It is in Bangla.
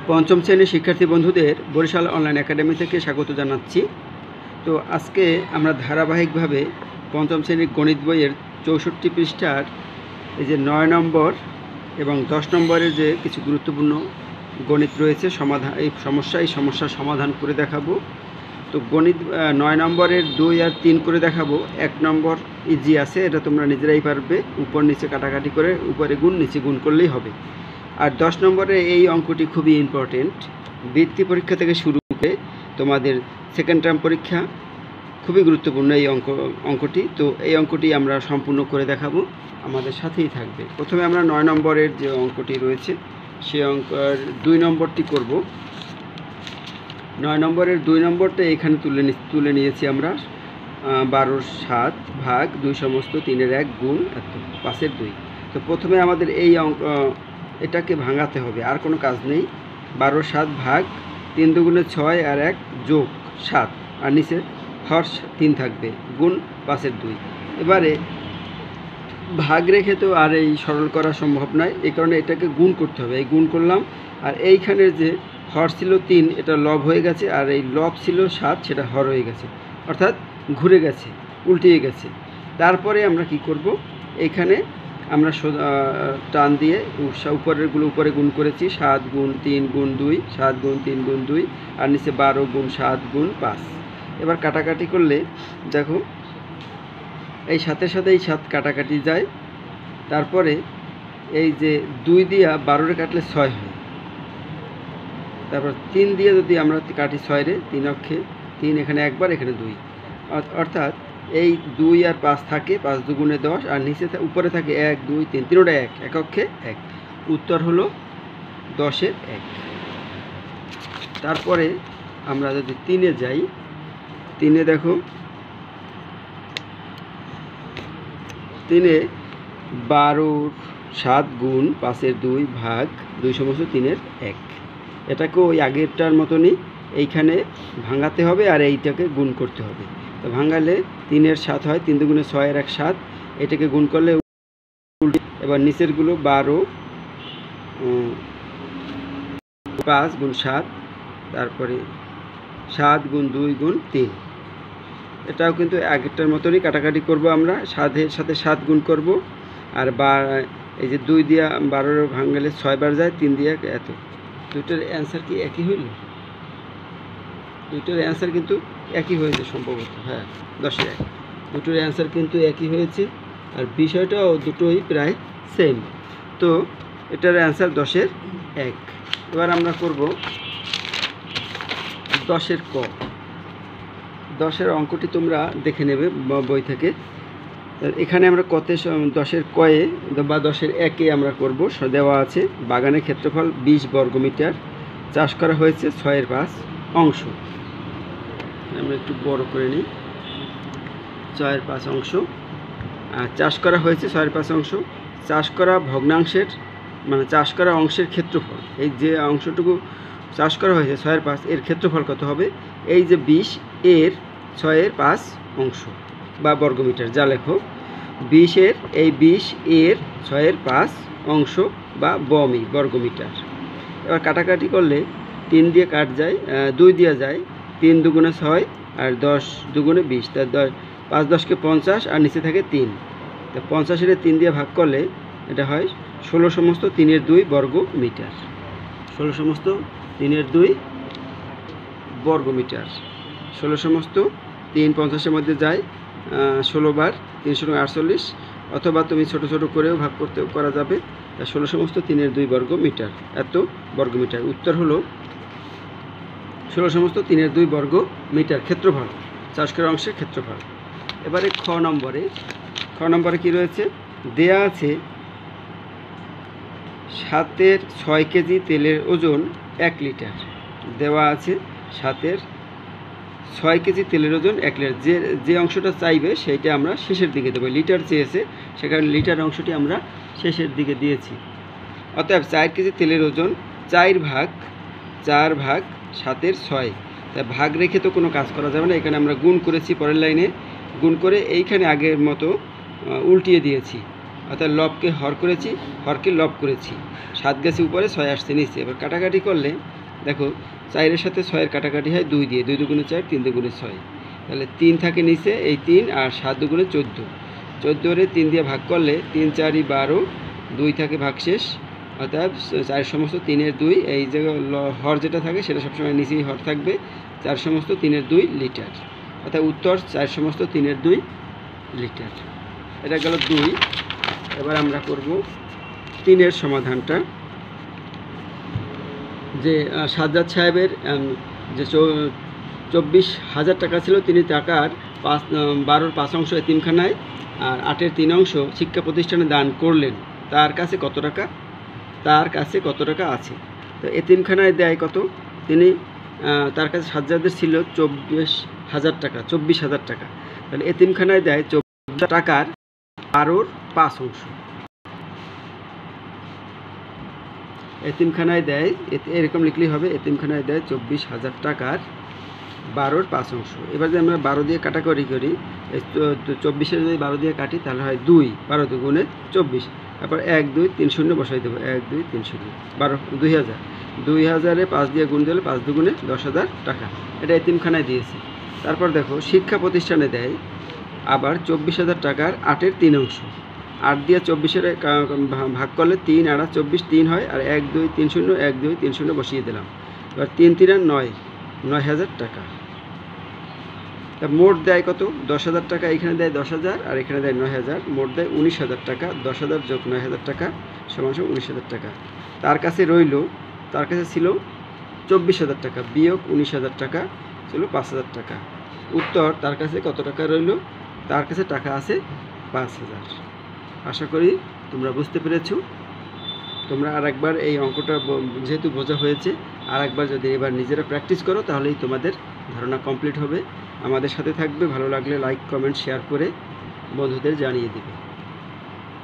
পঞ্চম শ্রেণীর শিক্ষার্থী বন্ধুদের বরিশাল অনলাইন একাডেমি থেকে স্বাগত জানাচ্ছি। তো আজকে আমরা ধারাবাহিকভাবে পঞ্চম শ্রেণীর গণিত বইয়ের 64 পৃষ্ঠার এই যে 9 নম্বর এবং 10 নম্বরের যে কিছু গুরুত্বপূর্ণ গণিত রয়েছে এই সমস্যার সমাধান করে দেখাবো। তো গণিত 9 নম্বরের 2 আর 3 করে দেখাবো। 1 নম্বর ইজি আছে, এটা তোমরা নিজেরাই পারবে, উপর নিচে কাটাকাটি করে উপরে গুণ নিচে গুণ করলেই হবে। আর 10 নম্বরে এই অঙ্কটি খুবই ইম্পর্টেন্ট, বৃত্তি পরীক্ষা থেকে শুরু করে তোমাদের সেকেন্ড টার্ম পরীক্ষা খুবই গুরুত্বপূর্ণ এই অঙ্কটি। তো এই অঙ্কটি আমরা সম্পূর্ণ করে দেখাবো, আমাদের সাথেই থাকবে। প্রথমে আমরা 9 নম্বরের যে অঙ্কটি রয়েছে সেই অঙ্কের 2 নম্বরটি করব। 9 নম্বরের 2 নম্বরটা এখানে তুলে নিয়েছি আমরা 12 7 ভাগ 2 সমস্ত 3 এর 1 গুণ 5 এর 2। তো প্রথমে আমাদের এই এটাকে ভাঙাতে হবে, আর কোনো কাজ নেই। 12 7 ভাগ 3 দুগুণে 6 আর 1 যোগ 7, আর নিচে হর 3 থাকবে, গুণ 5 এর 2। এবারে ভাগ রেখে তো আর এই সরল করা সম্ভব নয়, এই কারণে এটাকে গুণ করতে হবে। এই গুণ করলাম, আর এইখানের যে হর ছিল 3 এটা লব হয়ে গেছে, আর এই লব ছিল 7 সেটা হর হয়ে গেছে, অর্থাৎ ঘুরে গেছে, উল্টিয়ে গেছে। তারপরে আমরা কি করব, এইখানে আমরা টান দিয়ে উপরেরগুলো উপরে গুণ করেছি, 7 গুণ 3 গুণ 2, 7 গুণ 3 গুণ 2, আর নিচে 12 গুণ 7 গুণ 5। এবার কাটাকাটি করলে দেখো এই 7-এর সাথে এই 7 কাটাকাটি যায়। তারপরে এই যে 2 দিয়ে 12 কাটলে 6 হয়, তারপর 3 দিয়ে যদি আমরা কাটি 6 রে, 3 অক্ষে 3, এখানে একবার এখানে 2, অর্থাৎ এই 2 আর 5 থাকে, 5 দুগুণে 10, আর নিচে উপরে থাকে 1 2 3, তিনটা 1, এক অক্ষে 1। উত্তর হলো 10 এর 1। তারপরে আমরা যদি 3-এ যাই, 3-এ দেখো 3-এ 12 7 গুণ 5 এর 2 ভাগ 2 সমস্ত 3 এর 1। এটাকেও ওই আগেরটার মতনই এইখানে ভাঙাতে হবে, আর এইটাকে গুণ করতে হবে। তো ভাঙালে 3 এর 7 হয়, 3 দুগুণে 6 আর 1 7, এটাকে গুণ করলে। এবার নিচেরগুলো 12 5 গুণ 7, তারপরে 7 গুণ 2 গুণ 3। এটাও কিন্তু আগেরটার মতনই কাটাকাটি করব আমরা, 7-এর সাথে 7 গুণ করব, আর এই যে 2 দিয়ে 12 ভাঙালে 6 বার যায়, 3 দিয়ে এত। দুটোর অ্যান্সার কি একই হইল? দুটোর অ্যান্সার কিন্তু একই হয়েছে সম্ভবত, হ্যাঁ 10 এর 1। দুটোর অ্যান্সার কিন্তু একই হয়েছে, আর বিষয়টাও দুটোই প্রায় সেম। তো এটার অ্যান্সার 10 এর 1। এবার আমরা করব 10 এর ক। 10 এর অঙ্কটি তোমরা দেখে নেবে বই থেকে। এখানে আমরা কতে 10 এর কয়ে বা 10 এর 1-এ আমরা করব। দেওয়া আছে বাগানের ক্ষেত্রফল 20 বর্গমিটার, চাষ করা হয়েছে 6 এর 5 অংশ। আমরা একটু বড় করে নিই, 6 এর 5 অংশ, আর চাষ করা হয়েছে 6 এর 5 অংশ। চাষ করা ভগ্নাংশের মানে চাষ করা অংশের ক্ষেত্রফল, এই যে অংশটুকু চাষ করা হয়েছে 6 এর 5, এর ক্ষেত্রফল কত হবে? এই যে 20 এর 6 এর 5 অংশ বা বর্গমিটার, যা লেখো 20 এর এই 20 এর 6 এর 5 অংশ বা বমি বর্গমিটার। এবার কাটাকাটি করলে 3 দিয়ে কাট যায়, 2 দিয়ে যায়, 3 দুগুণে 6 আর 10 দুগুণে 20, তার 5 10কে 50, আর নিচে থাকে 3। তো 50 এর 3 দিয়ে ভাগ করলে এটা হয় 16 সমস্ত 3 এর 2 বর্গ মিটার। 16 সমস্ত 3 এর 2 বর্গমিটার। 16 সমস্ত 3 50-এর মধ্যে যায়, 16 বার 3 48, অথবা তুমি ছোট ছোট করেও ভাগ করা যাবে। তা 16 সমস্ত 3 এর 2 বর্গ মিটার, এত বর্গমিটার। উত্তর হলো 16 সমস্ত 3 এর 2 বর্গ মিটার ক্ষেত্রফল, চাষ করা অংশের ক্ষেত্রফল। এবারে খ নম্বরে কি রয়েছে? দেয়া আছে 7 এর 6 কেজি তেলের ওজন 1 লিটার। দেওয়া আছে 7 এর 6 কেজি তেলের ওজন 1 লিটার। যে অংশটা চাইবে সেইটা আমরা শেষের দিকে দেবো। লিটার চেয়েছে, সেখানে লিটার অংশটি আমরা শেষের দিকে দিয়েছি। অতএব 4 কেজি তেলের ওজন 4 ভাগ 7 এর 6। তাই ভাগ রেখে তো কোনো কাজ করা যাবে না, এখানে আমরা গুণ করেছি, পরের লাইনে গুণ করে এইখানে আগের মতো উল্টিয়ে দিয়েছি, অর্থাৎ লবকে হর করেছি, হরকে লব করেছি। 7 গেছে উপরে, 6 আসছে নিচে। এবার কাটাকাটি করলে দেখো 4-এর সাথে 6-এর কাটাকাটি হয় 2 দিয়ে, 2 দুগুণে 4, 3 দুগুণে 6, তাহলে 3 থাকে নিচে, এই 3 আর 7 দুগুণে 14, 14-রে 3 দিয়ে ভাগ করলে 3 4ই 12, 2 থাকে ভাগশেষ, অর্থাৎ 4 সমস্ত 3-এর 2, এই যে হর যেটা থাকে সেটা সবসময় নিচেই হর থাকবে, 4 সমস্ত 3-এর 2 লিটার, অর্থাৎ উত্তর 4 সমস্ত 3-এর 2 লিটার। এটা গেল 2। এবার আমরা করব 3-এর সমাধানটা। যে সাজ্জাদ সাহেবের যে 24,000 টাকা ছিল, তিনি টাকার 12-র 5 অংশ এতিমখানায় আর 8-এর 3 অংশ শিক্ষা প্রতিষ্ঠানে দান করলেন। তার কাছে কত টাকা আছে? তো এতিমখানায় দেয় কত? তিনি তার কাছে সাজ্জাদের ছিল 24,000 টাকা। তাহলে এতিমখানায় দেয় 24 টাকার 12-র 5 অংশ। এতিমখানায় দেয়, এরকম লিখলেই হবে, এতিমখানায় দেয় 24,000 টাকার 12-র 5 অংশ। এবার যদি আমরা 12 দিয়ে কাটাকাটি করি, 24-এর যদি 12 দিয়ে কাটি তাহলে হয় 2, 12 দুগুণে 24, তারপর 1 2 3 0 বসাই দেবো, 1 2 3 0, 2000, 2000-এ 5 দিয়ে গুণ দিলে 5 দুগুণে 10,000 টাকা। এটা এতিমখানায় দিয়েছে। তারপর দেখো শিক্ষা প্রতিষ্ঠানে দেয় আবার 24,000 টাকার 8-এর 3 অংশ। 8 দিয়ে 24-এর ভাগ করলে 3 আর 24, 3 হয়, আর 1 2 3 0, 1 2 3 0 বসিয়ে দিলাম। এবার 3 3 আর 9, 9,000 টাকা। তা মোট দেয় কত? 10,000 টাকা, এখানে দেয় 10,000 আর এখানে দেয় 9,000, মোট দেয় 19,000 টাকা। 10,000 যোগ 9,000 টাকা সমান 19,000 টাকা। তার কাছে ছিল 24,000 টাকা বিয়োগ 19,000 টাকা ছিল 5,000 টাকা। উত্তর, তার কাছে কত টাকা রইল? তার কাছে টাকা আছে 5,000। আশা করি তোমরা বুঝতে পেরেছো। তোমরা আরেকবার এই অঙ্কটা যেহেতু বোঝা হয়েছে, আরেকবার যদি এবার নিজেরা প্র্যাকটিস করো তাহলেই তোমাদের ধারণা কমপ্লিট হবে। আমাদের সাথে থাকবে, ভালো লাগলে লাইক কমেন্ট শেয়ার করে বন্ধুদের জানিয়ে দিবে।